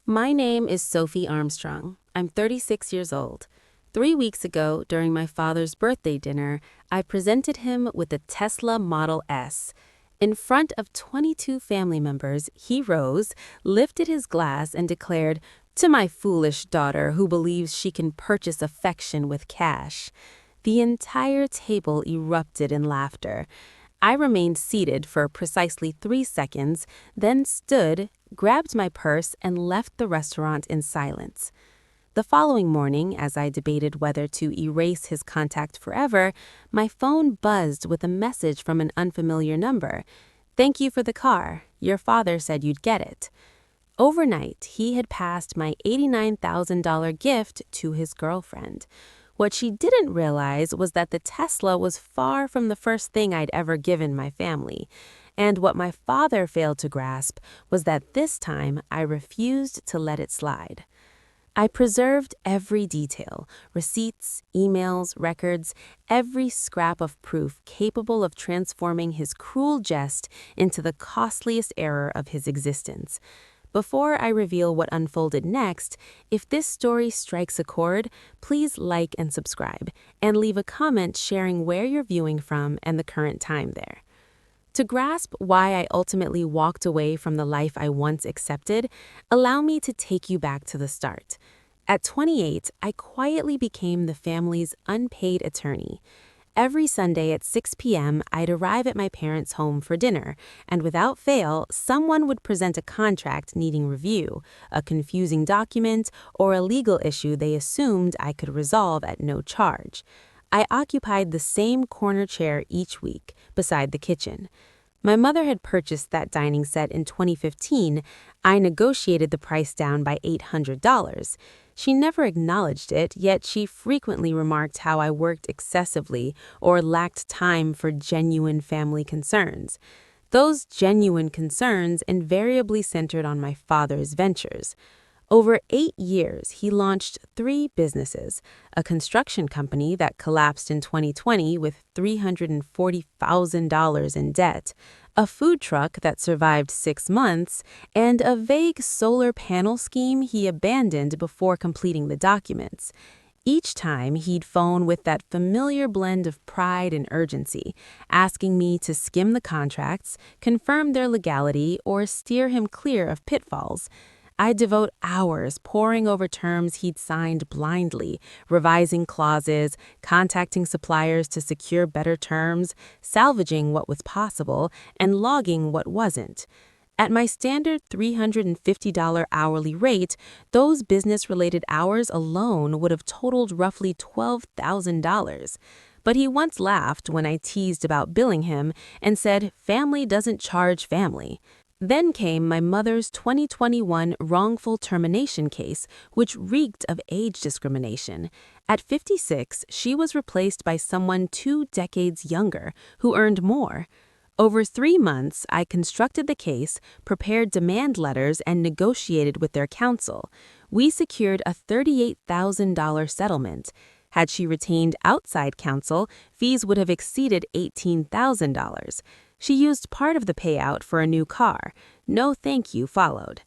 My name is Sophie Armstrong. I'm 36 years old. 3 weeks ago, during my father's birthday dinner, I presented him with a Tesla Model S. In front of 22 family members, he rose, lifted his glass, and declared, "To my foolish daughter who believes she can purchase affection with cash." The entire table erupted in laughter. I remained seated for precisely 3 seconds, then stood, grabbed my purse, and left the restaurant in silence. The following morning, as I debated whether to erase his contact forever, my phone buzzed with a message from an unfamiliar number. "Thank you for the car. Your father said you'd get it." Overnight, he had passed my $89,000 gift to his girlfriend. What she didn't realize was that the Tesla was far from the first thing I'd ever given my family. And what my father failed to grasp was that this time I refused to let it slide. I preserved every detail, receipts, emails, records, every scrap of proof capable of transforming his cruel jest into the costliest error of his existence. Before I reveal what unfolded next, if this story strikes a chord, please like and subscribe, and leave a comment sharing where you're viewing from and the current time there. To grasp why I ultimately walked away from the life I once accepted, allow me to take you back to the start. At 28, I quietly became the family's unpaid attorney. Every Sunday at 6 p.m., I'd arrive at my parents' home for dinner, and without fail, someone would present a contract needing review, a confusing document, or a legal issue they assumed I could resolve at no charge. I occupied the same corner chair each week, beside the kitchen. My mother had purchased that dining set in 2015. I negotiated the price down by $800. She never acknowledged it, yet she frequently remarked how I worked excessively or lacked time for genuine family concerns. Those genuine concerns invariably centered on my father's ventures. Over 8 years, he launched 3 businesses: a construction company that collapsed in 2020 with $340,000 in debt, a food truck that survived 6 months, and a vague solar panel scheme he abandoned before completing the documents. Each time, he'd phone with that familiar blend of pride and urgency, asking me to skim the contracts, confirm their legality, or steer him clear of pitfalls. I'd devote hours poring over terms he'd signed blindly, revising clauses, contacting suppliers to secure better terms, salvaging what was possible, and logging what wasn't. At my standard $350 hourly rate, those business-related hours alone would have totaled roughly $12,000. But he once laughed when I teased about billing him and said, "Family doesn't charge family." Then came my mother's 2021 wrongful termination case, which reeked of age discrimination. At 56, she was replaced by someone 2 decades younger, who earned more. Over 3 months, I constructed the case, prepared demand letters, and negotiated with their counsel. We secured a $38,000 settlement. Had she retained outside counsel, fees would have exceeded $18,000. She used part of the payout for a new car. No thank you followed.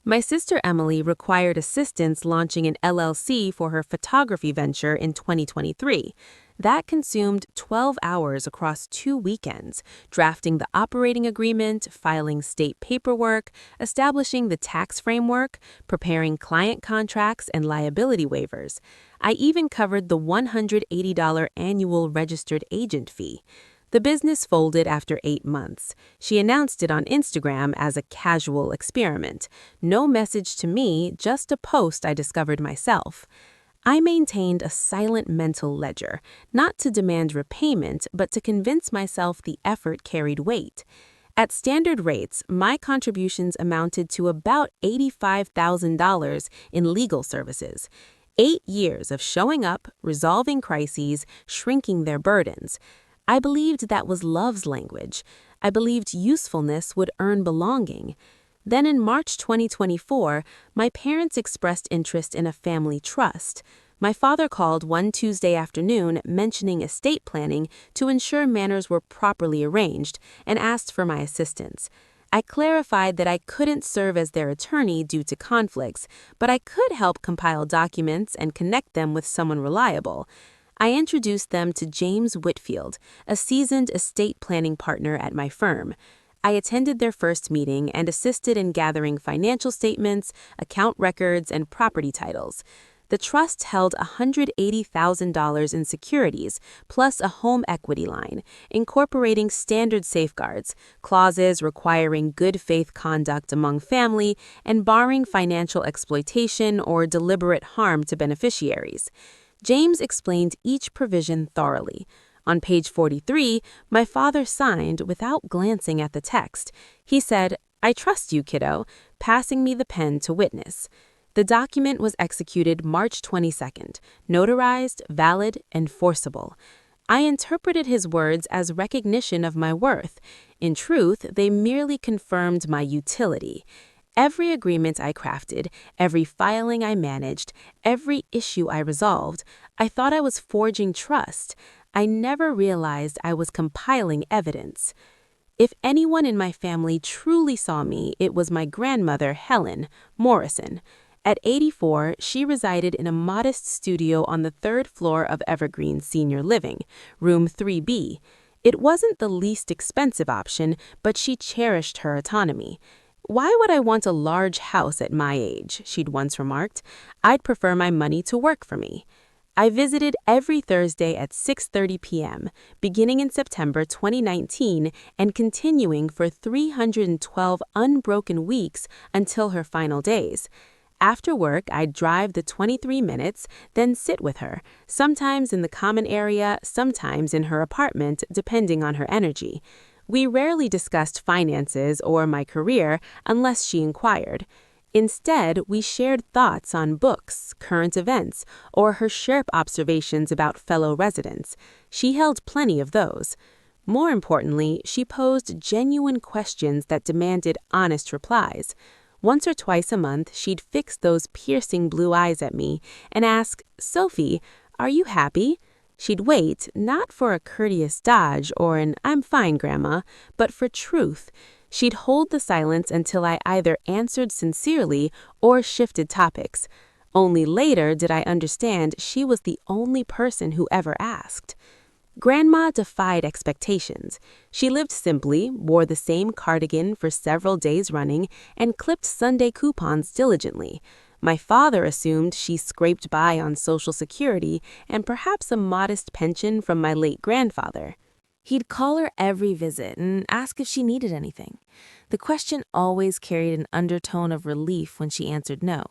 My sister Emily required assistance launching an LLC for her photography venture in 2023. That consumed 12 hours across 2 weekends, drafting the operating agreement, filing state paperwork, establishing the tax framework, preparing client contracts and liability waivers. I even covered the $180 annual registered agent fee. The business folded after 8 months. She announced it on Instagram as a casual experiment. No message to me, just a post I discovered myself. I maintained a silent mental ledger, not to demand repayment, but to convince myself the effort carried weight. At standard rates, my contributions amounted to about $85,000 in legal services. 8 years of showing up, resolving crises, shrinking their burdens. I believed that was love's language. I believed usefulness would earn belonging. Then in March 2024, my parents expressed interest in a family trust. My father called one Tuesday afternoon mentioning estate planning to ensure matters were properly arranged and asked for my assistance. I clarified that I couldn't serve as their attorney due to conflicts, but I could help compile documents and connect them with someone reliable. I introduced them to James Whitfield, a seasoned estate planning partner at my firm. I attended their first meeting and assisted in gathering financial statements, account records, and property titles. The trust held $180,000 in securities, plus a home equity line, incorporating standard safeguards, clauses requiring good faith conduct among family, and barring financial exploitation or deliberate harm to beneficiaries. James explained each provision thoroughly. On page 43, my father signed without glancing at the text. He said, "I trust you, kiddo," passing me the pen to witness. The document was executed March 22nd, notarized, valid, and forcible. I interpreted his words as recognition of my worth. In truth, they merely confirmed my utility. Every agreement I crafted, every filing I managed, every issue I resolved, I thought I was forging trust. I never realized I was compiling evidence. If anyone in my family truly saw me, it was my grandmother, Helen Morrison. At 84, she resided in a modest studio on the third floor of Evergreen Senior Living, room 3B. It wasn't the least expensive option, but she cherished her autonomy. "Why would I want a large house at my age?" she'd once remarked. "I'd prefer my money to work for me." I visited every Thursday at 6:30 p.m., beginning in September 2019 and continuing for 312 unbroken weeks until her final days. After work, I'd drive the 23 minutes, then sit with her, sometimes in the common area, sometimes in her apartment, depending on her energy. We rarely discussed finances or my career unless she inquired. Instead, we shared thoughts on books, current events, or her sharp observations about fellow residents. She held plenty of those. More importantly, she posed genuine questions that demanded honest replies. Once or twice a month, she'd fix those piercing blue eyes at me and ask, "Sophie, are you happy?" She'd wait, not for a courteous dodge or an "I'm fine, Grandma," but for truth. She'd hold the silence until I either answered sincerely or shifted topics. Only later did I understand she was the only person who ever asked. Grandma defied expectations. She lived simply, wore the same cardigan for several days running, and clipped Sunday coupons diligently. My father assumed she scraped by on Social Security and perhaps a modest pension from my late grandfather. He'd call her every visit and ask if she needed anything. The question always carried an undertone of relief when she answered no,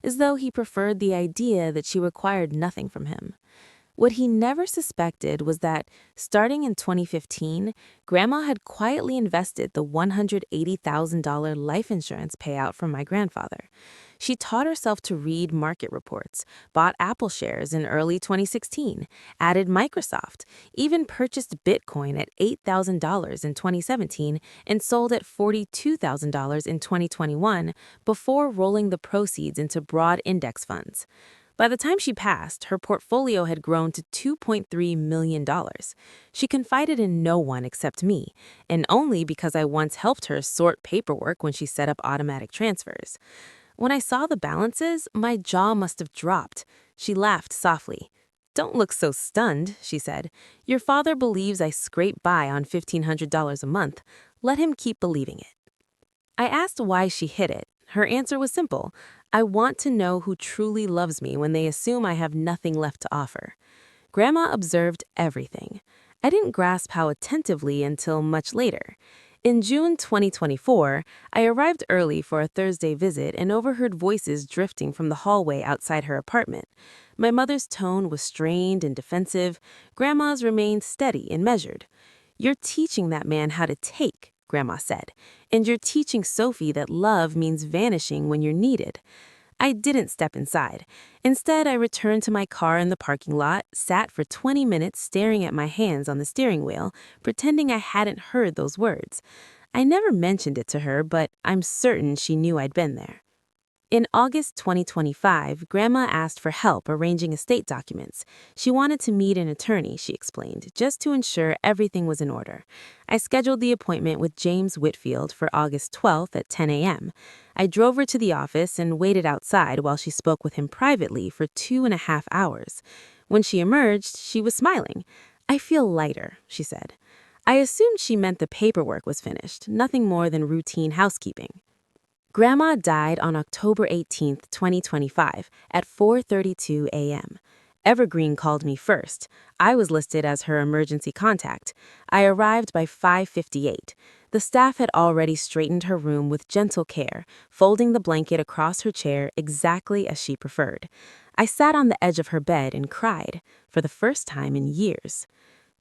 as though he preferred the idea that she required nothing from him. What he never suspected was that, starting in 2015, Grandma had quietly invested the $180,000 life insurance payout from my grandfather. She taught herself to read market reports, bought Apple shares in early 2016, added Microsoft, even purchased Bitcoin at $8,000 in 2017 and sold at $42,000 in 2021 before rolling the proceeds into broad index funds. By the time she passed, her portfolio had grown to $2.3 million. She confided in no one except me, and only because I once helped her sort paperwork when she set up automatic transfers. When I saw the balances, my jaw must have dropped. She laughed softly. "Don't look so stunned," she said. "Your father believes I scrape by on $1,500 a month. Let him keep believing it." I asked why she hid it. Her answer was simple. "I want to know who truly loves me when they assume I have nothing left to offer." Grandma observed everything. I didn't grasp how attentively until much later. In June 2024, I arrived early for a Thursday visit and overheard voices drifting from the hallway outside her apartment. My mother's tone was strained and defensive. Grandma's remained steady and measured. "You're teaching that man how to take," Grandma said, "and you're teaching Sophie that love means vanishing when you're needed." I didn't step inside. Instead, I returned to my car in the parking lot, sat for 20 minutes staring at my hands on the steering wheel, pretending I hadn't heard those words. I never mentioned it to her, but I'm certain she knew I'd been there. In August 2025, Grandma asked for help arranging estate documents. She wanted to meet an attorney, she explained, just to ensure everything was in order. I scheduled the appointment with James Whitfield for August 12th at 10 a.m. I drove her to the office and waited outside while she spoke with him privately for 2.5 hours. When she emerged, she was smiling. "I feel lighter," she said. I assumed she meant the paperwork was finished, nothing more than routine housekeeping. Grandma died on October 18th, 2025, at 4:32 a.m. Evergreen called me first. I was listed as her emergency contact. I arrived by 5:58. The staff had already straightened her room with gentle care, folding the blanket across her chair exactly as she preferred. I sat on the edge of her bed and cried, for the first time in years.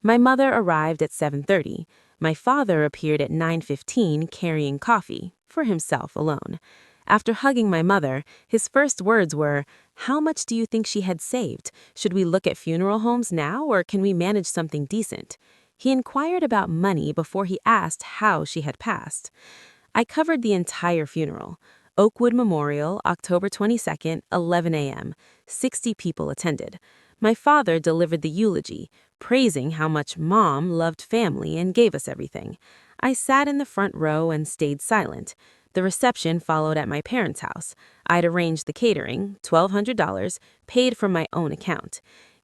My mother arrived at 7:30. My father appeared at 9:15 carrying coffee, for himself alone. After hugging my mother, his first words were, "How much do you think she had saved? Should we look at funeral homes now, or can we manage something decent?" He inquired about money before he asked how she had passed. I covered the entire funeral. Oakwood Memorial, October 22nd, 11 a.m. 60 people attended. My father delivered the eulogy, praising how much Mom loved family and gave us everything. I sat in the front row and stayed silent. The reception followed at my parents' house. I'd arranged the catering, $1,200, paid from my own account.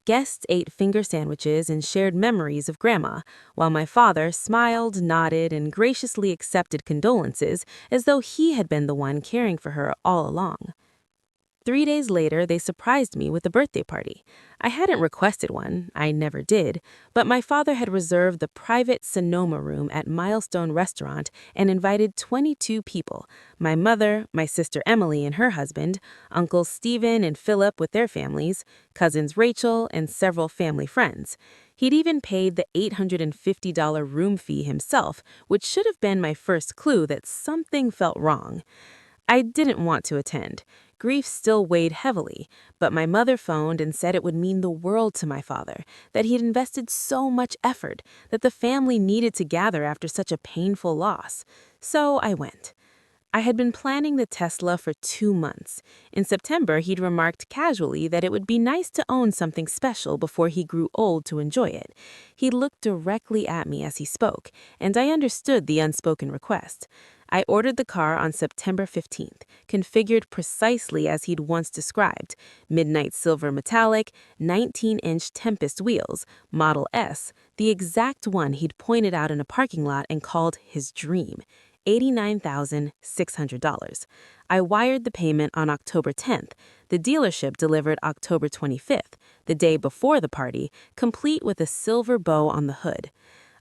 Guests ate finger sandwiches and shared memories of Grandma, while my father smiled, nodded, and graciously accepted condolences as though he had been the one caring for her all along. 3 days later, they surprised me with a birthday party. I hadn't requested one, I never did, but my father had reserved the private Sonoma room at Milestone Restaurant and invited 22 people: my mother, my sister Emily and her husband, uncles Stephen and Philip with their families, cousins Rachel, and several family friends. He'd even paid the $850 room fee himself, which should have been my first clue that something felt wrong. I didn't want to attend. Grief still weighed heavily, but my mother phoned and said it would mean the world to my father, that he'd invested so much effort, that the family needed to gather after such a painful loss. So I went. I had been planning the Tesla for 2 months. In September, he'd remarked casually that it would be nice to own something special before he grew old to enjoy it. He looked directly at me as he spoke, and I understood the unspoken request. I ordered the car on September 15th, configured precisely as he'd once described: midnight silver metallic, 19-inch Tempest wheels, Model S, the exact one he'd pointed out in a parking lot and called his dream. $89,600. I wired the payment on October 10th. The dealership delivered October 25th, the day before the party, complete with a silver bow on the hood.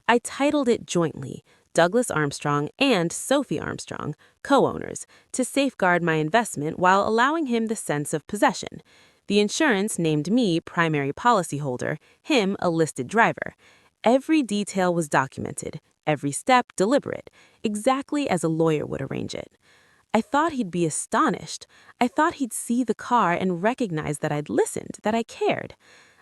I titled it jointly, Douglas Armstrong and Sophie Armstrong, co-owners, to safeguard my investment while allowing him the sense of possession. The insurance named me primary policyholder, him a listed driver. Every detail was documented, every step deliberate, exactly as a lawyer would arrange it. I thought he'd be astonished. I thought he'd see the car and recognize that I'd listened, that I cared.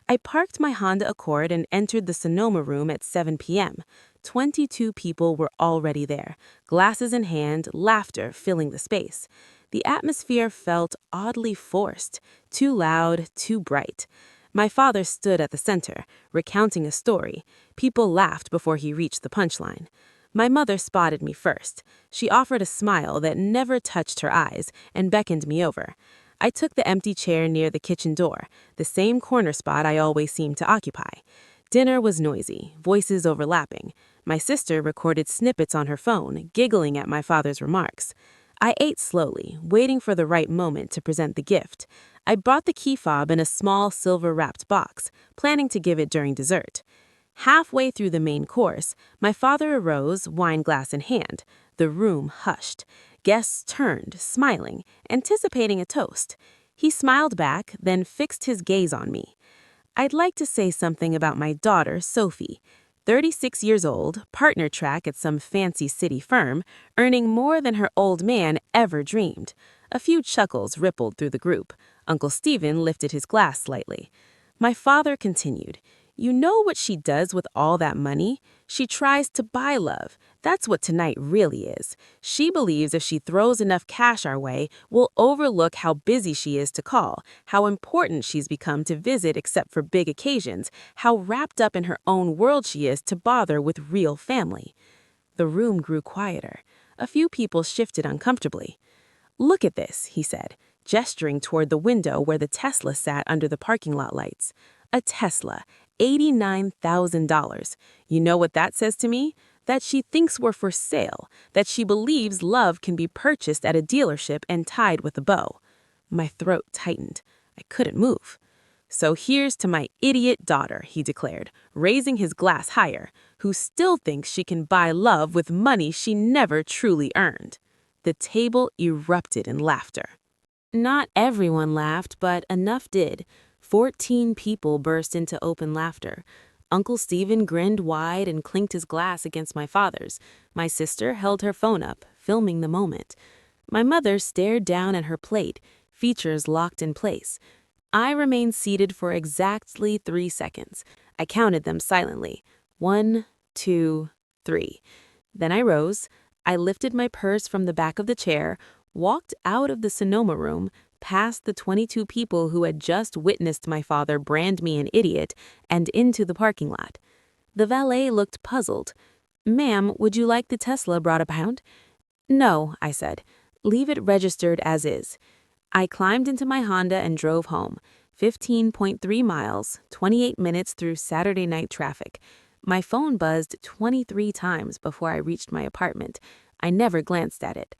I parked my Honda Accord and entered the Sonoma room at 7 p.m. 22 people were already there, glasses in hand, laughter filling the space. The atmosphere felt oddly forced, too loud, too bright. My father stood at the center, recounting a story. People laughed before he reached the punchline. My mother spotted me first. She offered a smile that never touched her eyes and beckoned me over. I took the empty chair near the kitchen door, the same corner spot I always seemed to occupy. Dinner was noisy, voices overlapping. My sister recorded snippets on her phone, giggling at my father's remarks. I ate slowly, waiting for the right moment to present the gift. I brought the key fob in a small silver-wrapped box, planning to give it during dessert. Halfway through the main course, my father arose, wine glass in hand. The room hushed. Guests turned, smiling, anticipating a toast. He smiled back, then fixed his gaze on me. I'd like to say something about my daughter, Sophie. 36 years old, partner track at some fancy city firm, earning more than her old man ever dreamed. A few chuckles rippled through the group. Uncle Stephen lifted his glass slightly. My father continued, You know what she does with all that money? She tries to buy love. That's what tonight really is. She believes if she throws enough cash our way, we'll overlook how busy she is to call, how important she's become to visit except for big occasions, how wrapped up in her own world she is to bother with real family. The room grew quieter. A few people shifted uncomfortably. "Look at this," he said, gesturing toward the window where the Tesla sat under the parking lot lights. A Tesla, $89,000. You know what that says to me? That she thinks we're for sale, that she believes love can be purchased at a dealership and tied with a bow. My throat tightened. I couldn't move. "So here's to my idiot daughter," he declared, raising his glass higher, "who still thinks she can buy love with money she never truly earned." The table erupted in laughter. Not everyone laughed, but enough did. 14 people burst into open laughter. Uncle Stephen grinned wide and clinked his glass against my father's. My sister held her phone up, filming the moment. My mother stared down at her plate, features locked in place. I remained seated for exactly 3 seconds. I counted them silently. 1, 2, 3. Then I rose. I lifted my purse from the back of the chair, walked out of the Sonoma room, past the 22 people who had just witnessed my father brand me an idiot, and into the parking lot. The valet looked puzzled. "Ma'am, would you like the Tesla brought around?" "No," I said. "Leave it registered as is." I climbed into my Honda and drove home. 15.3 miles, 28 minutes through Saturday night traffic. My phone buzzed 23 times before I reached my apartment. I never glanced at it.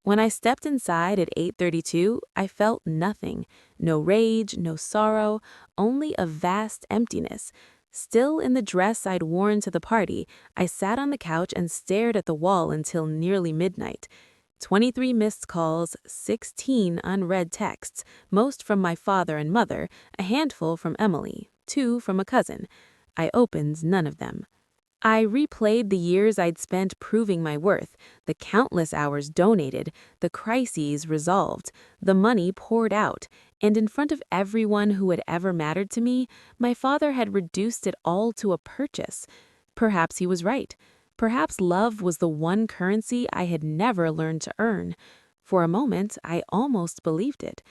When I stepped inside at 8:32, I felt nothing. No rage, no sorrow, only a vast emptiness. Still in the dress I'd worn to the party, I sat on the couch and stared at the wall until nearly midnight. 23 missed calls, 16 unread texts, most from my father and mother, a handful from Emily, 2 from a cousin. I opened none of them. I replayed the years I'd spent proving my worth, the countless hours donated, the crises resolved, the money poured out, and in front of everyone who had ever mattered to me, my father had reduced it all to a purchase. Perhaps he was right. Perhaps love was the one currency I had never learned to earn. For a moment, I almost believed it.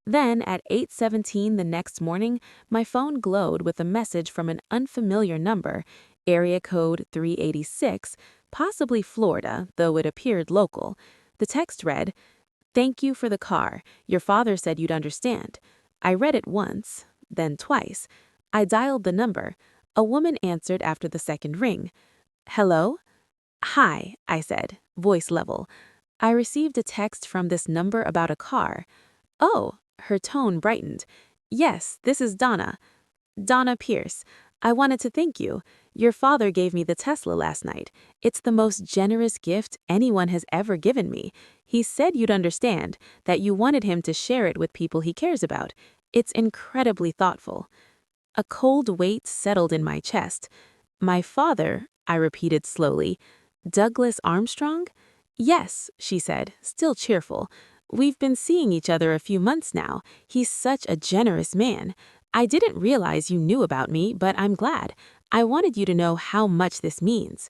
Then, at 8:17 the next morning, my phone glowed with a message from an unfamiliar number, area code 386, possibly Florida, though it appeared local. The text read, "Thank you for the car. Your father said you'd understand." I read it once, then twice. I dialed the number. A woman answered after the second ring. "Hello?" "Hi," I said, voice level. "I received a text from this number about a car." "Oh," her tone brightened. "Yes, this is Donna. Donna Pierce. I wanted to thank you. Your father gave me the Tesla last night. It's the most generous gift anyone has ever given me. He said you'd understand, that you wanted him to share it with people he cares about. It's incredibly thoughtful." A cold weight settled in my chest. "My father," I repeated slowly. "Douglas Armstrong?" "Yes," she said, still cheerful. "We've been seeing each other a few months now. He's such a generous man. I didn't realize you knew about me, but I'm glad. I wanted you to know how much this means."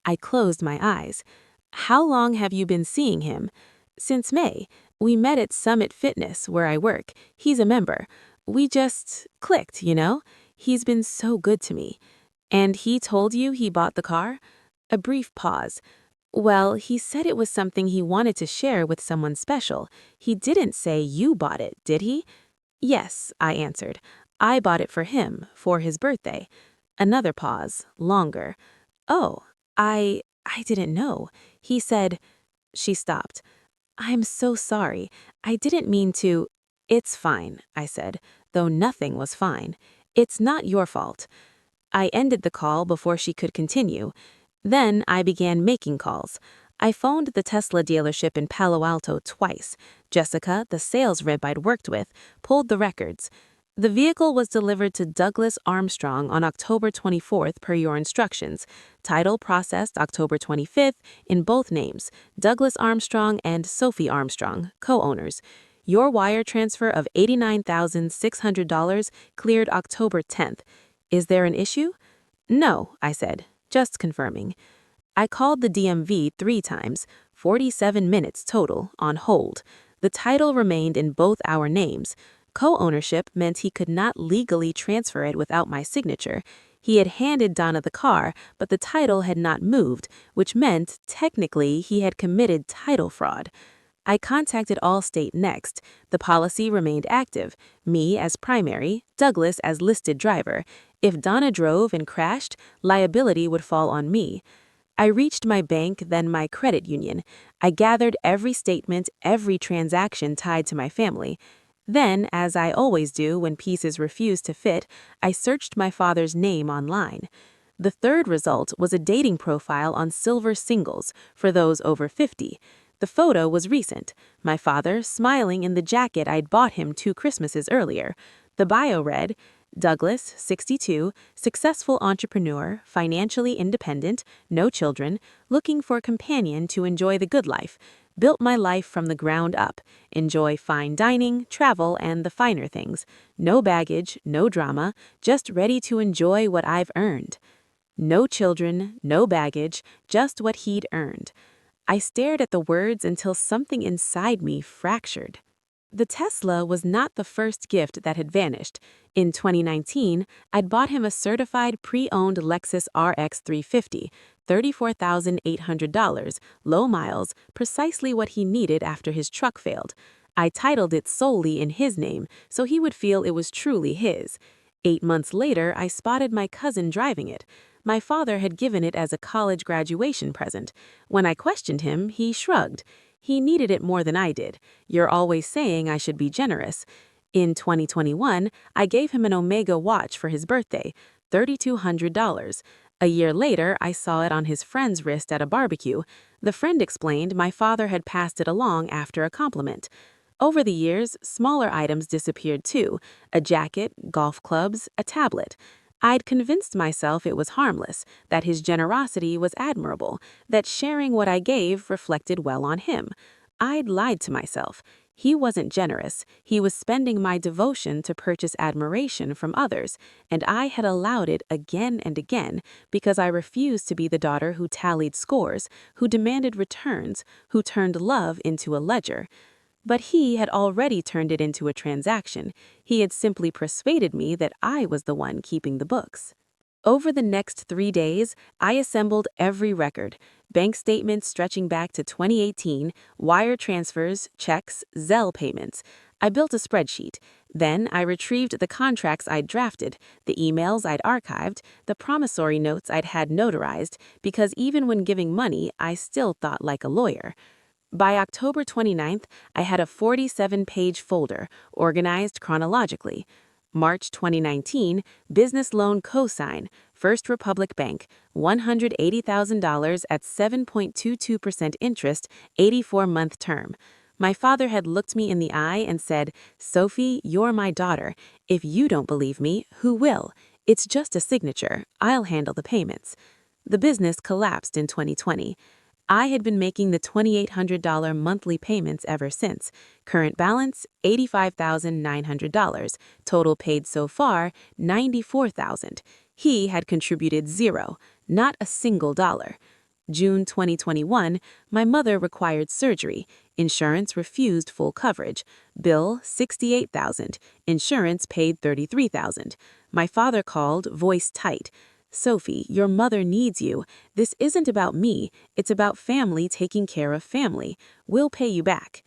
I closed my eyes. "How long have you been seeing him?" "Since May. We met at Summit Fitness, where I work. He's a member. We just clicked, you know? He's been so good to me." "And he told you he bought the car?" A brief pause. "Well, he said it was something he wanted to share with someone special. He didn't say you bought it, did he?" "Yes," I answered. "I bought it for him, for his birthday." Another pause, longer. "Oh, I didn't know." He said. She stopped. "I'm so sorry. I didn't mean to." "It's fine," I said, though nothing was fine. "It's not your fault." I ended the call before she could continue. Then I began making calls. I phoned the Tesla dealership in Palo Alto twice. Jessica, the sales rep I'd worked with, pulled the records. "The vehicle was delivered to Douglas Armstrong on October 24th per your instructions. Title processed October 25th in both names, Douglas Armstrong and Sophie Armstrong, co-owners. Your wire transfer of $89,600 cleared October 10th. Is there an issue? No, I said, just confirming. I called the DMV 3 times, 47 minutes total, on hold. The title remained in both our names. Co-ownership meant he could not legally transfer it without my signature. He had handed Donna the car, but the title had not moved, which meant, technically, he had committed title fraud. I contacted Allstate next. The policy remained active, me as primary, Douglas as listed driver. If Donna drove and crashed, liability would fall on me. I reached my bank, then my credit union. I gathered every statement, every transaction tied to my family. Then, as I always do when pieces refuse to fit, I searched my father's name online. The third result was a dating profile on Silver Singles for those over 50. The photo was recent, my father smiling in the jacket I'd bought him 2 Christmases earlier. The bio read, Douglas, 62, successful entrepreneur, financially independent, no children, looking for a companion to enjoy the good life. Built my life from the ground up. Enjoy fine dining, travel, and the finer things. No baggage, no drama, just ready to enjoy what I've earned. No children, no baggage, just what he'd earned. I stared at the words until something inside me fractured. The Tesla was not the first gift that had vanished. In 2019, I'd bought him a certified pre-owned Lexus RX 350, $34,800, low miles, precisely what he needed after his truck failed. I titled it solely in his name, so he would feel it was truly his. 8 months later, I spotted my cousin driving it. My father had given it as a college graduation present. When I questioned him, he shrugged. He needed it more than I did. You're always saying I should be generous. In 2021, I gave him an Omega watch for his birthday, $3,200. A year later, I saw it on his friend's wrist at a barbecue. The friend explained my father had passed it along after a compliment. Over the years, smaller items disappeared too, a jacket, golf clubs, a tablet. I'd convinced myself it was harmless, that his generosity was admirable, that sharing what I gave reflected well on him. I'd lied to myself. He wasn't generous. He was spending my devotion to purchase admiration from others, and I had allowed it again and again because I refused to be the daughter who tallied scores, who demanded returns, who turned love into a ledger. But he had already turned it into a transaction. He had simply persuaded me that I was the one keeping the books. Over the next 3 days, I assembled every record, bank statements stretching back to 2018, wire transfers, checks, Zelle payments. I built a spreadsheet. Then I retrieved the contracts I'd drafted, the emails I'd archived, the promissory notes I'd had notarized, because even when giving money, I still thought like a lawyer. By October 29th, I had a 47-page folder, organized chronologically. March 2019, business loan cosign, First Republic Bank, $180,000 at 7.22% interest, 84-month term. My father had looked me in the eye and said, Sophie, you're my daughter. If you don't believe me, who will? It's just a signature. I'll handle the payments. The business collapsed in 2020. I had been making the $2,800 monthly payments ever since. Current balance, $85,900. Total paid so far, $94,000. He had contributed zero, not a single dollar. June 2021, my mother required surgery. Insurance refused full coverage. Bill, $68,000. Insurance paid $33,000. My father called, voice tight. Sophie, your mother needs you. This isn't about me. It's about family taking care of family. We'll pay you back.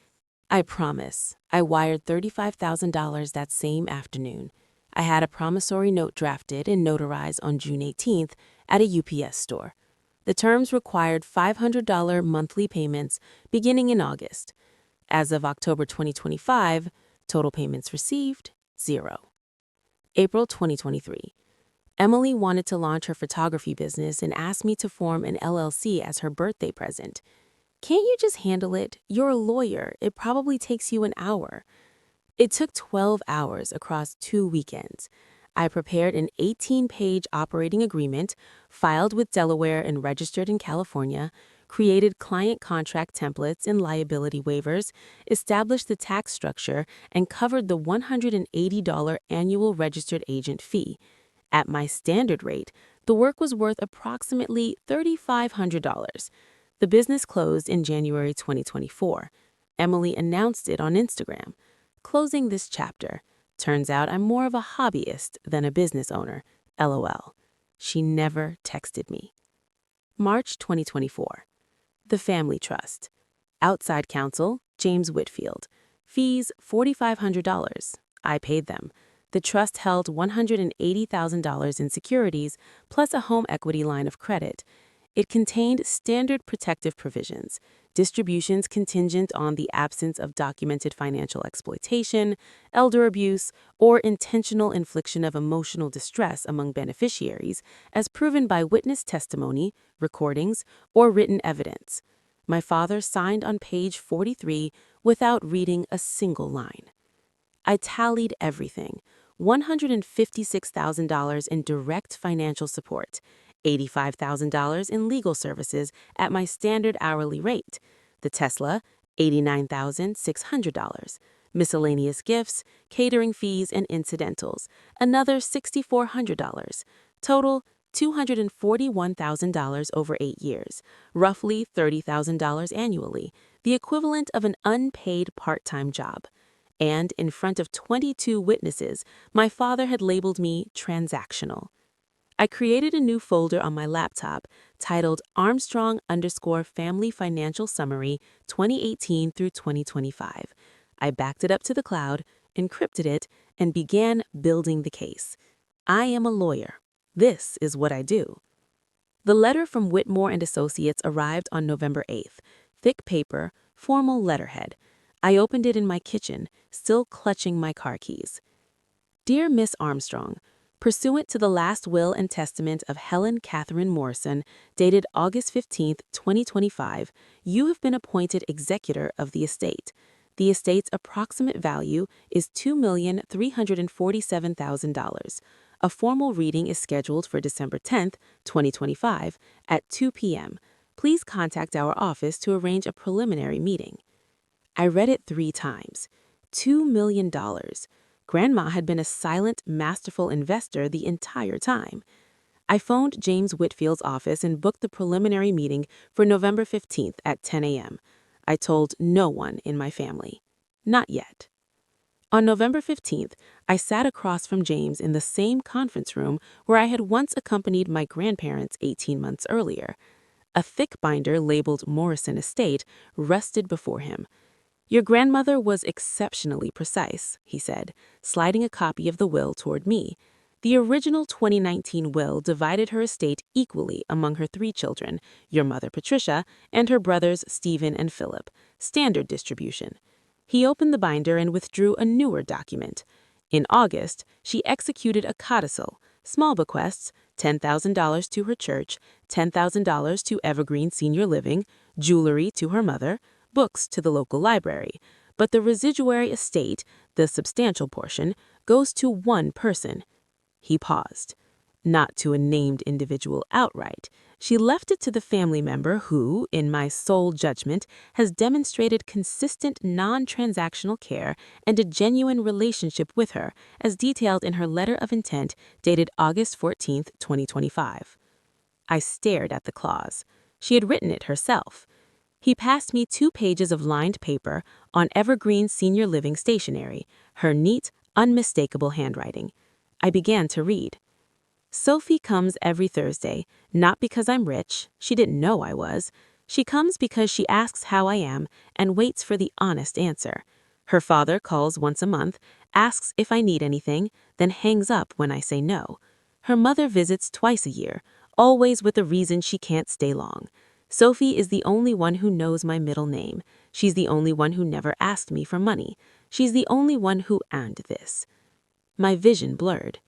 I promise. I wired $35,000 that same afternoon. I had a promissory note drafted and notarized on June 18th at a UPS store. The terms required $500 monthly payments beginning in August. As of October 2025, total payments received, 0. April 2023. Emily wanted to launch her photography business and asked me to form an LLC as her birthday present. Can't you just handle it? You're a lawyer. It probably takes you an hour. It took 12 hours across 2 weekends. I prepared an 18-page operating agreement, filed with Delaware and registered in California, created client contract templates and liability waivers, established the tax structure, and covered the $180 annual registered agent fee. At my standard rate, the work was worth approximately $3,500. The business closed in January 2024. Emily announced it on Instagram. Closing this chapter. Turns out I'm more of a hobbyist than a business owner. LOL. She never texted me. March 2024. The Family Trust. Outside counsel, James Whitfield. Fees, $4,500. I paid them. The trust held $180,000 in securities, plus a home equity line of credit. It contained standard protective provisions, distributions contingent on the absence of documented financial exploitation, elder abuse, or intentional infliction of emotional distress among beneficiaries, as proven by witness testimony, recordings, or written evidence. My father signed on page 43 without reading a single line. I tallied everything: $156,000 in direct financial support, $85,000 in legal services at my standard hourly rate, the Tesla, $89,600, miscellaneous gifts, catering fees and incidentals, another $6,400, total $241,000 over 8 years, roughly $30,000 annually, the equivalent of an unpaid part-time job. And in front of 22 witnesses, my father had labeled me transactional. I created a new folder on my laptop titled Armstrong_Family Financial Summary 2018 through 2025. I backed it up to the cloud, encrypted it, and began building the case. I am a lawyer. This is what I do. The letter from Whitmore and Associates arrived on November 8th. Thick paper, formal letterhead. I opened it in my kitchen, still clutching my car keys. Dear Miss Armstrong, pursuant to the last will and testament of Helen Catherine Morrison, dated August 15, 2025, you have been appointed executor of the estate. The estate's approximate value is $2,347,000. A formal reading is scheduled for December 10, 2025, at 2 p.m. Please contact our office to arrange a preliminary meeting. I read it 3 times. $2 million. Grandma had been a silent, masterful investor the entire time. I phoned James Whitfield's office and booked the preliminary meeting for November 15th at 10 a.m. I told no one in my family. Not yet. On November 15th, I sat across from James in the same conference room where I had once accompanied my grandparents 18 months earlier. A thick binder labeled Morrison Estate rested before him. Your grandmother was exceptionally precise, he said, sliding a copy of the will toward me. The original 2019 will divided her estate equally among her 3 children, your mother Patricia, and her brothers Stephen and Philip, standard distribution. He opened the binder and withdrew a newer document. In August, she executed a codicil, small bequests, $10,000 to her church, $10,000 to Evergreen Senior Living, jewelry to her mother, books to the local library. But the residuary estate, the substantial portion, goes to one person. He paused. Not to a named individual outright. She left it to the family member who, in my sole judgment, has demonstrated consistent non-transactional care and a genuine relationship with her, as detailed in her letter of intent dated August 14, 2025. I stared at the clause. She had written it herself. He passed me 2 pages of lined paper on Evergreen Senior Living stationery, her neat, unmistakable handwriting. I began to read. Sophie comes every Thursday, not because I'm rich, she didn't know I was. She comes because she asks how I am and waits for the honest answer. Her father calls once a month, asks if I need anything, then hangs up when I say no. Her mother visits twice a year, always with a reason she can't stay long. Sophie is the only one who knows my middle name. She's the only one who never asked me for money. She's the only one who earned this. My vision blurred.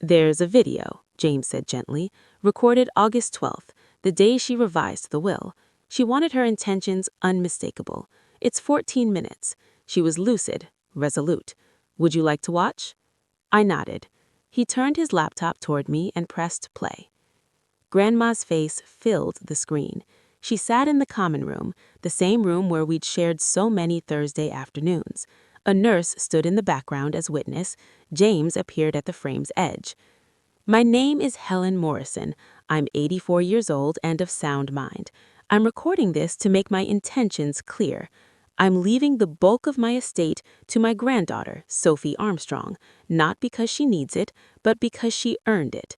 There's a video, James said gently, recorded August 12th, the day she revised the will. She wanted her intentions unmistakable. It's 14 minutes. She was lucid, resolute. Would you like to watch? I nodded. He turned his laptop toward me and pressed play. Grandma's face filled the screen. She sat in the common room, the same room where we'd shared so many Thursday afternoons. A nurse stood in the background as witness. James appeared at the frame's edge. My name is Helen Morrison. I'm 84 years old and of sound mind. I'm recording this to make my intentions clear. I'm leaving the bulk of my estate to my granddaughter, Sophie Armstrong, not because she needs it, but because she earned it.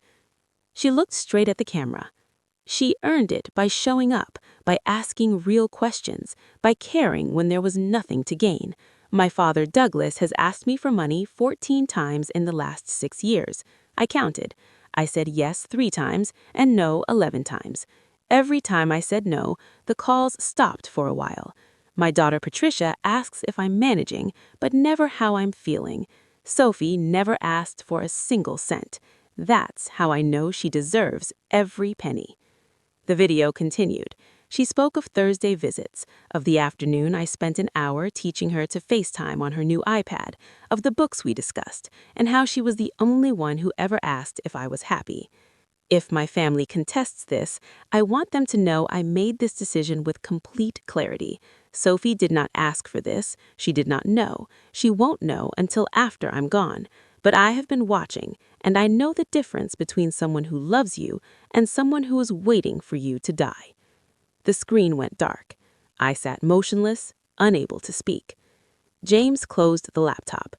She looked straight at the camera. She earned it by showing up, by asking real questions, by caring when there was nothing to gain. My father, Douglas, has asked me for money 14 times in the last 6 years. I counted. I said yes 3 times and no 11 times. Every time I said no, the calls stopped for a while. My daughter Patricia asks if I'm managing, but never how I'm feeling. Sophie never asked for a single cent. That's how I know she deserves every penny. The video continued. She spoke of Thursday visits, of the afternoon I spent an hour teaching her to FaceTime on her new iPad, of the books we discussed, and how she was the only one who ever asked if I was happy. If my family contests this, I want them to know I made this decision with complete clarity. Sophie did not ask for this. She did not know. She won't know until after I'm gone. But I have been watching, and I know the difference between someone who loves you and someone who is waiting for you to die. The screen went dark. I sat motionless, unable to speak. James closed the laptop.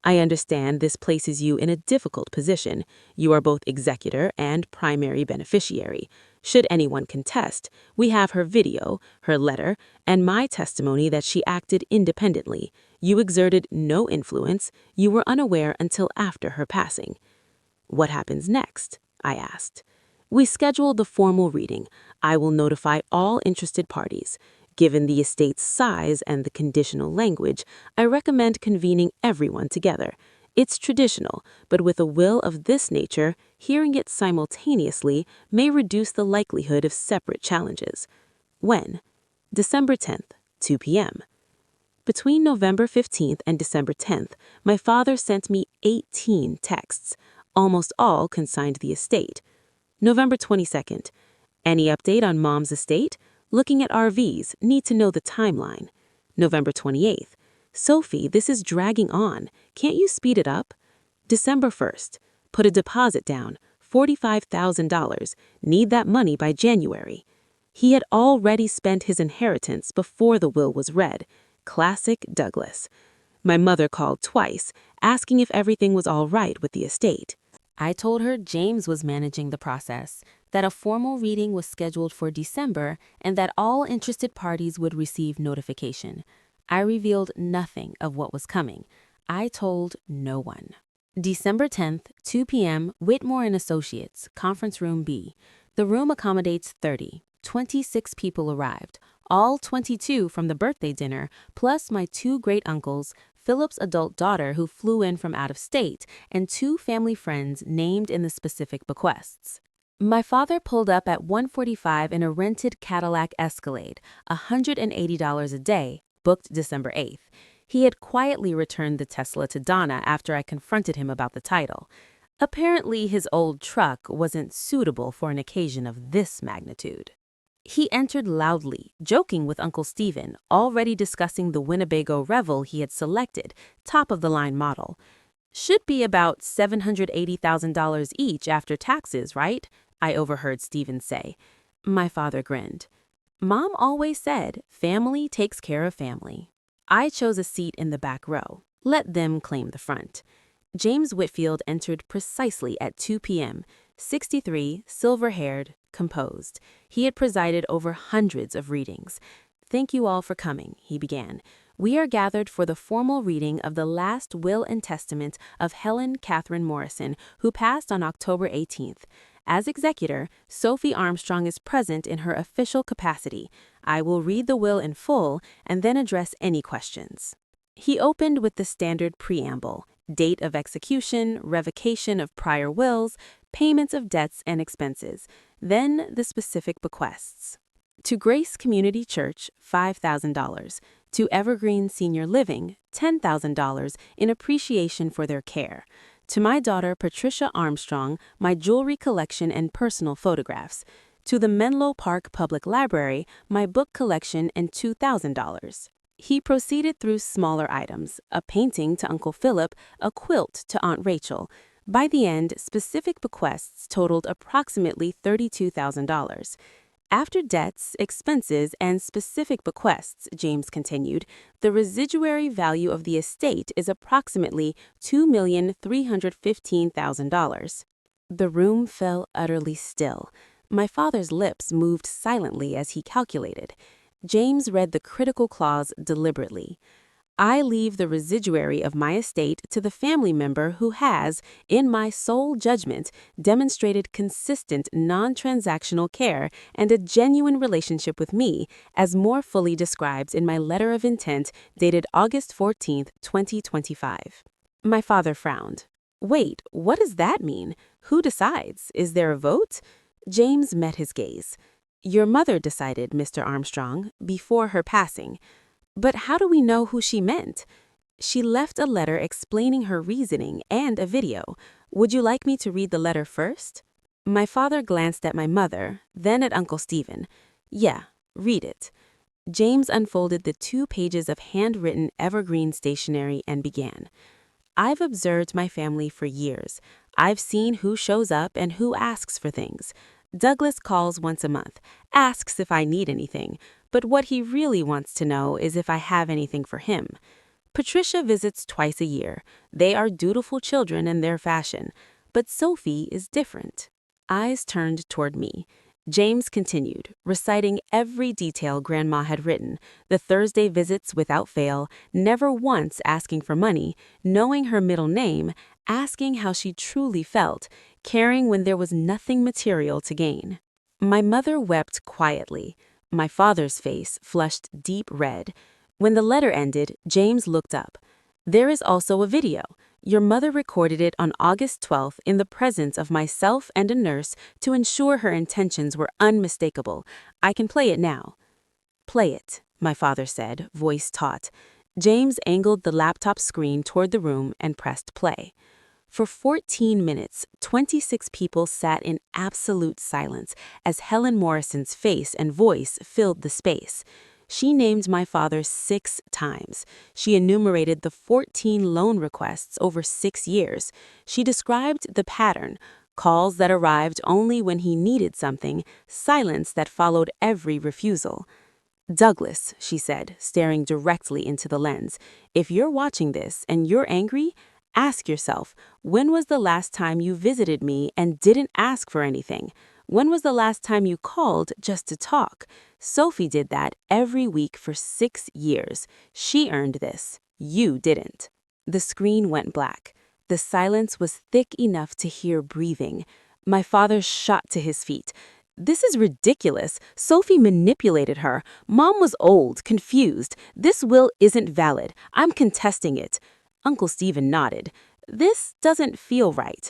I understand this places you in a difficult position. You are both executor and primary beneficiary. Should anyone contest, we have her video, her letter, and my testimony that she acted independently. You exerted no influence. You were unaware until after her passing. What happens next? I asked. We scheduled the formal reading. I will notify all interested parties. Given the estate's size and the conditional language, I recommend convening everyone together. It's traditional, but with a will of this nature, hearing it simultaneously may reduce the likelihood of separate challenges. When? December 10th, 2 p.m. Between November 15th and December 10th, my father sent me 18 texts. Almost all consigned the estate. November 22nd. Any update on Mom's estate? Looking at RVs, need to know the timeline. November 28th. Sophie, this is dragging on. Can't you speed it up? December 1st. Put a deposit down, $45,000. Need that money by January. He had already spent his inheritance before the will was read. Classic Douglas. My mother called twice, asking if everything was all right with the estate. I told her James was managing the process, that a formal reading was scheduled for December, and that all interested parties would receive notification. I revealed nothing of what was coming. I told no one. December 10th, 2 p.m., Whitmore and Associates, Conference Room B. The room accommodates 30. 26 people arrived, all 22 from the birthday dinner, plus my 2 great-uncles, Philip's adult daughter who flew in from out of state, and 2 family friends named in the specific bequests. My father pulled up at 1:45 in a rented Cadillac Escalade, $180 a day, booked December 8th. He had quietly returned the Tesla to Donna after I confronted him about the title. Apparently, his old truck wasn't suitable for an occasion of this magnitude. He entered loudly, joking with Uncle Stephen, already discussing the Winnebago Revel he had selected, top-of-the-line model. Should be about $780,000 each after taxes, right? I overheard Stephen say. My father grinned. Mom always said, family takes care of family. I chose a seat in the back row. Let them claim the front. James Whitfield entered precisely at 2 p.m., 63, silver-haired, composed. He had presided over hundreds of readings. Thank you all for coming, he began. We are gathered for the formal reading of the last will and testament of Helen Catherine Morrison, who passed on October 18th. As executor, Sophie Armstrong is present in her official capacity. I will read the will in full and then address any questions. He opened with the standard preamble, date of execution, revocation of prior wills, payments of debts and expenses, then the specific bequests. To Grace Community Church, $5,000. To Evergreen Senior Living, $10,000 in appreciation for their care. To my daughter Patricia Armstrong, my jewelry collection and personal photographs. To the Menlo Park Public Library, my book collection and $2,000. He proceeded through smaller items, a painting to Uncle Philip, a quilt to Aunt Rachel. By the end, specific bequests totaled approximately $32,000. After debts, expenses, and specific bequests, James continued, the residuary value of the estate is approximately $2,315,000. The room fell utterly still. My father's lips moved silently as he calculated. James read the critical clause deliberately. I leave the residuary of my estate to the family member who has, in my sole judgment, demonstrated consistent non-transactional care and a genuine relationship with me, as more fully described in my letter of intent dated August 14, 2025. My father frowned. Wait, what does that mean? Who decides? Is there a vote? James met his gaze. Your mother decided, Mr. Armstrong, before her passing. But how do we know who she meant? She left a letter explaining her reasoning and a video. Would you like me to read the letter first? My father glanced at my mother, then at Uncle Stephen. Yeah, read it. James unfolded the 2 pages of handwritten evergreen stationery and began. I've observed my family for years. I've seen who shows up and who asks for things. Douglas calls once a month, asks if I need anything, but what he really wants to know is if I have anything for him. Patricia visits twice a year. They are dutiful children in their fashion, but Sophie is different. Eyes turned toward me. James continued, reciting every detail Grandma had written, the Thursday visits without fail, never once asking for money, knowing her middle name, asking how she truly felt, caring when there was nothing material to gain. My mother wept quietly. My father's face flushed deep red. When the letter ended, James looked up. There is also a video. Your mother recorded it on August 12th in the presence of myself and a nurse to ensure her intentions were unmistakable. I can play it now. Play it, my father said, voice taut. James angled the laptop screen toward the room and pressed play. For 14 minutes, 26 people sat in absolute silence as Helen Morrison's face and voice filled the space. She named my father 6 times. She enumerated the 14 loan requests over 6 years. She described the pattern: calls that arrived only when he needed something, silence that followed every refusal. Douglas, she said, staring directly into the lens, if you're watching this and you're angry, ask yourself, when was the last time you visited me and didn't ask for anything? When was the last time you called just to talk? Sophie did that every week for 6 years. She earned this. You didn't. The screen went black. The silence was thick enough to hear breathing. My father shot to his feet. This is ridiculous. Sophie manipulated her. Mom was old, confused. This will isn't valid. I'm contesting it. Uncle Stephen nodded. This doesn't feel right.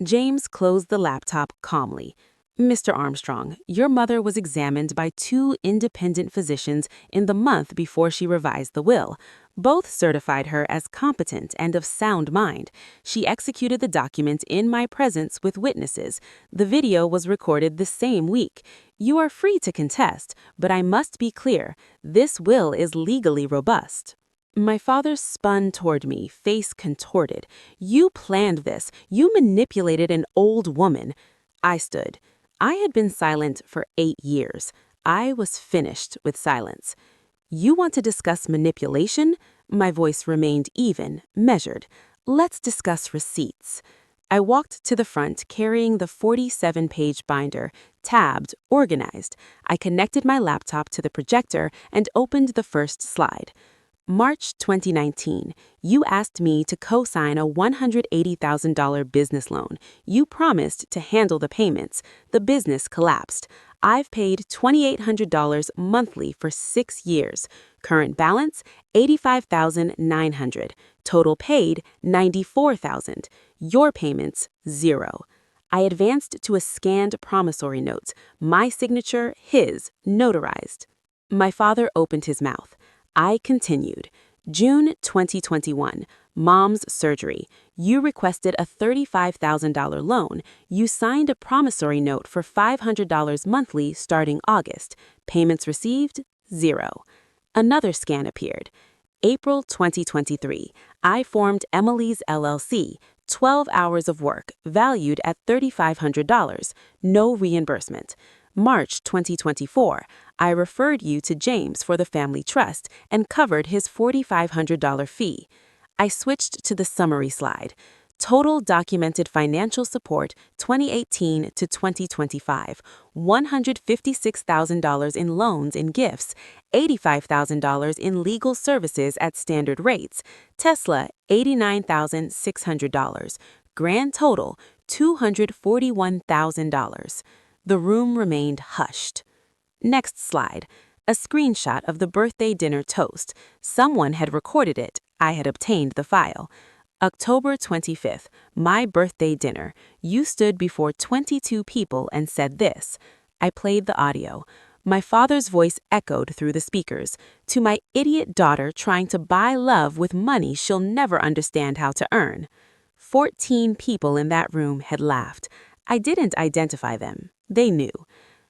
James closed the laptop calmly. Mr. Armstrong, your mother was examined by 2 independent physicians in the month before she revised the will. Both certified her as competent and of sound mind. She executed the document in my presence with witnesses. The video was recorded the same week. You are free to contest, but I must be clear, this will is legally robust. My father spun toward me, face contorted. You planned this. You manipulated an old woman. I stood. I had been silent for 8 years. I was finished with silence. You want to discuss manipulation? My voice remained even, measured. Let's discuss receipts. I walked to the front carrying the 47-page binder, tabbed, organized. I connected my laptop to the projector and opened the first slide. March 2019, you asked me to co-sign a $180,000 business loan. You promised to handle the payments. The business collapsed. I've paid $2,800 monthly for 6 years. Current balance, $85,900. Total paid, $94,000. Your payments, 0. I advanced to a scanned promissory note. My signature, his, notarized. My father opened his mouth. I continued. June 2021, Mom's surgery. You requested a $35,000 loan. You signed a promissory note for $500 monthly starting August. Payments received, 0. Another scan appeared. April 2023, I formed Emily's LLC. 12 hours of work, valued at $3,500, no reimbursement. March 2024, I referred you to James for the family trust and covered his $4,500 fee. I switched to the summary slide. Total documented financial support 2018 to 2025, $156,000 in loans and gifts, $85,000 in legal services at standard rates, Tesla $89,600, grand total $241,000. The room remained hushed. Next slide. A screenshot of the birthday dinner toast. Someone had recorded it. I had obtained the file. October 25th, my birthday dinner. You stood before 22 people and said this. I played the audio. My father's voice echoed through the speakers. To my idiot daughter trying to buy love with money she'll never understand how to earn. 14 people in that room had laughed. I didn't identify them. They knew.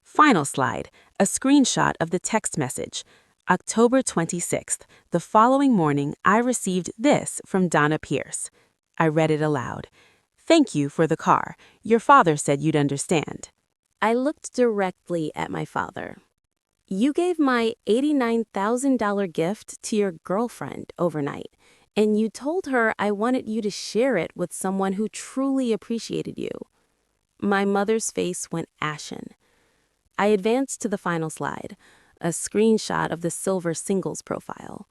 Final slide. A screenshot of the text message. October 26th, the following morning, I received this from Donna Pierce. I read it aloud. Thank you for the car. Your father said you'd understand. I looked directly at my father. You gave my $89,000 gift to your girlfriend overnight, and you told her I wanted you to share it with someone who truly appreciated you. My mother's face went ashen. I advanced to the final slide. A screenshot of the silver singles profile.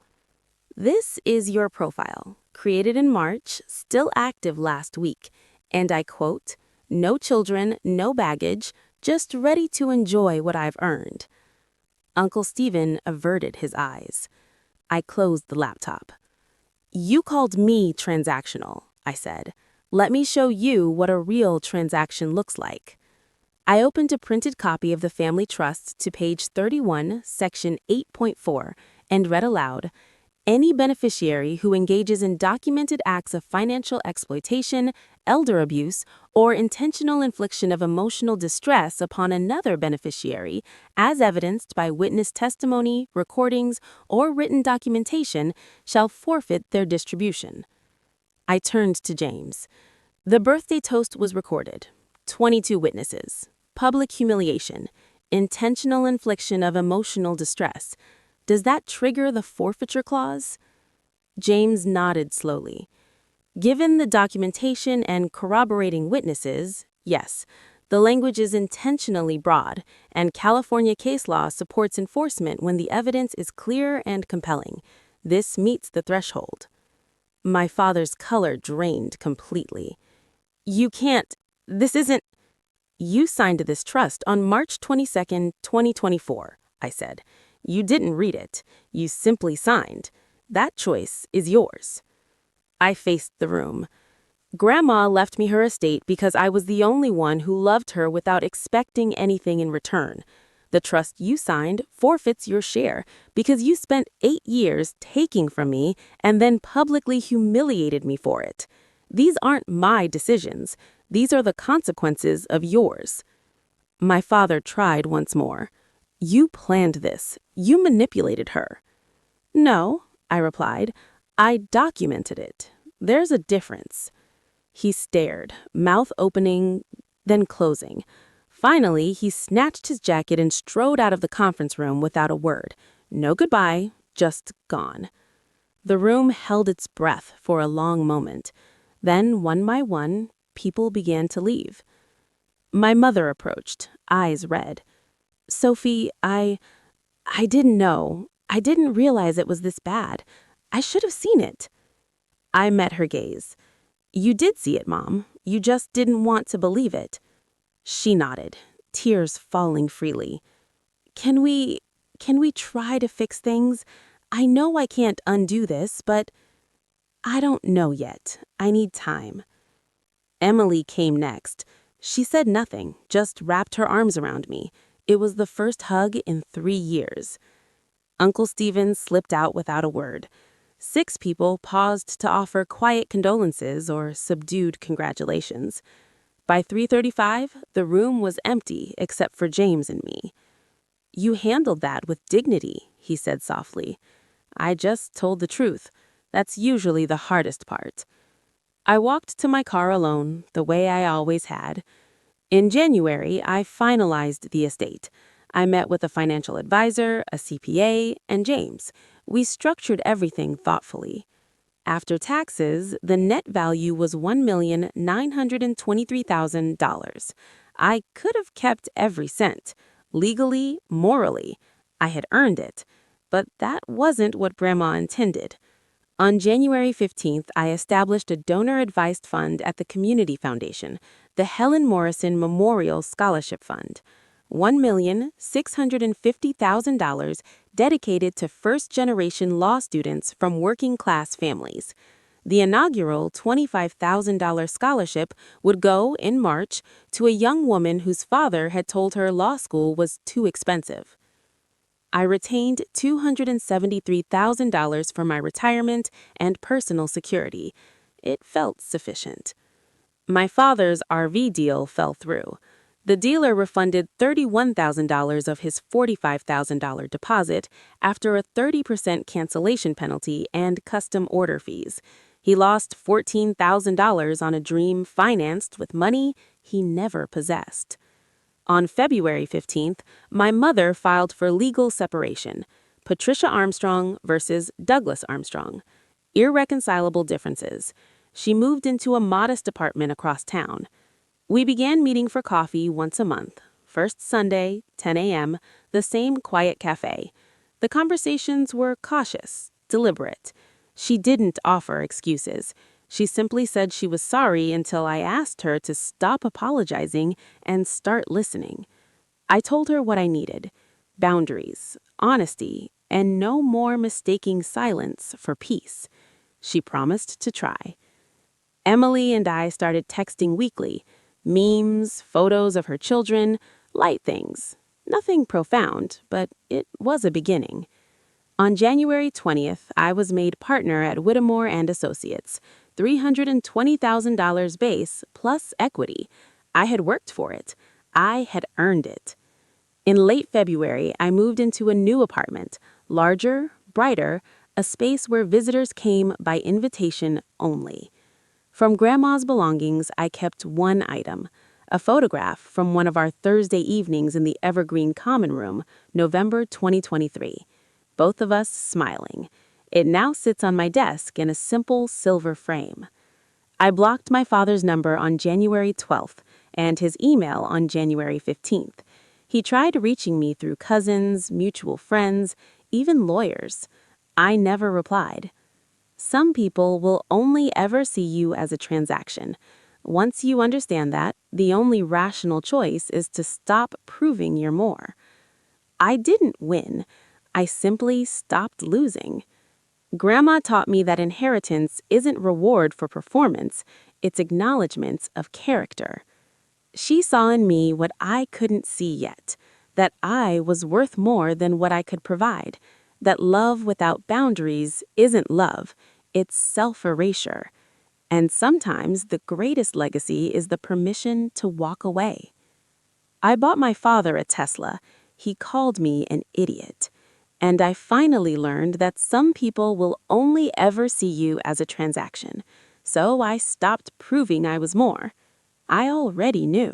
This is your profile, created in March, still active last week, and I quote, "No children, no baggage, just ready to enjoy what I've earned." Uncle Stephen averted his eyes. I closed the laptop. You called me transactional, I said. Let me show you what a real transaction looks like. I opened a printed copy of the Family Trust to page 31, section 8.4, and read aloud, any beneficiary who engages in documented acts of financial exploitation, elder abuse, or intentional infliction of emotional distress upon another beneficiary, as evidenced by witness testimony, recordings, or written documentation, shall forfeit their distribution. I turned to James. The birthday toast was recorded. 22 witnesses. Public humiliation, intentional infliction of emotional distress. Does that trigger the forfeiture clause? James nodded slowly. Given the documentation and corroborating witnesses, yes, the language is intentionally broad, and California case law supports enforcement when the evidence is clear and compelling. This meets the threshold. My father's color drained completely. You can't. This isn't. You signed this trust on March 22nd, 2024, I said. You didn't read it. You simply signed. That choice is yours. I faced the room. Grandma left me her estate because I was the only one who loved her without expecting anything in return. The trust you signed forfeits your share because you spent 8 years taking from me and then publicly humiliated me for it. These aren't my decisions. These are the consequences of yours. My father tried once more. You planned this. You manipulated her. No, I replied. I documented it. There's a difference. He stared, mouth opening, then closing. Finally, he snatched his jacket and strode out of the conference room without a word. No goodbye, just gone. The room held its breath for a long moment. Then, one by one, people began to leave. My mother approached, eyes red. Sophie, I didn't know. I didn't realize it was this bad. I should have seen it. I met her gaze. You did see it, Mom. You just didn't want to believe it. She nodded, tears falling freely. Can we try to fix things? I know I can't undo this, but I don't know yet. I need time. Emily came next. She said nothing, just wrapped her arms around me. It was the first hug in 3 years. Uncle Stephen slipped out without a word. 6 people paused to offer quiet condolences or subdued congratulations. By 3:35, the room was empty except for James and me. You handled that with dignity, he said softly. I just told the truth. That's usually the hardest part. I walked to my car alone, the way I always had. In January, I finalized the estate. I met with a financial advisor, a CPA, and James. We structured everything thoughtfully. After taxes, the net value was $1,923,000. I could have kept every cent. Legally, morally. I had earned it. But that wasn't what Grandma intended. On January 15th, I established a donor-advised fund at the Community Foundation, the Helen Morrison Memorial Scholarship Fund. $1,650,000 dedicated to first-generation law students from working-class families. The inaugural $25,000 scholarship would go, in March, to a young woman whose father had told her law school was too expensive. I retained $273,000 for my retirement and personal security. It felt sufficient. My father's RV deal fell through. The dealer refunded $31,000 of his $45,000 deposit after a 30% cancellation penalty and custom order fees. He lost $14,000 on a dream financed with money he never possessed. On February 15th, my mother filed for legal separation. Patricia Armstrong versus Douglas Armstrong. Irreconcilable differences. She moved into a modest apartment across town. We began meeting for coffee once a month. First Sunday, 10 a.m., the same quiet cafe. The conversations were cautious, deliberate. She didn't offer excuses. She simply said she was sorry until I asked her to stop apologizing and start listening. I told her what I needed: boundaries, honesty, and no more mistaking silence for peace. She promised to try. Emily and I started texting weekly. Memes, photos of her children, light things. Nothing profound, but it was a beginning. On January 20th, I was made partner at Whittemore and Associates, $320,000 base plus equity. I had worked for it. I had earned it. In late February, I moved into a new apartment, larger, brighter, a space where visitors came by invitation only. From Grandma's belongings, I kept one item: a photograph from one of our Thursday evenings in the Evergreen Common Room, November 2023. Both of us smiling. It now sits on my desk in a simple silver frame. I blocked my father's number on January 12th and his email on January 15th. He tried reaching me through cousins, mutual friends, even lawyers. I never replied. Some people will only ever see you as a transaction. Once you understand that, the only rational choice is to stop proving you're more. I didn't win. I simply stopped losing. Grandma taught me that inheritance isn't reward for performance, it's acknowledgments of character. She saw in me what I couldn't see yet, that I was worth more than what I could provide, that love without boundaries isn't love, it's self-erasure. And sometimes the greatest legacy is the permission to walk away. I bought my father a Tesla. He called me an idiot. And I finally learned that some people will only ever see you as a transaction. So I stopped proving I was more. I already knew.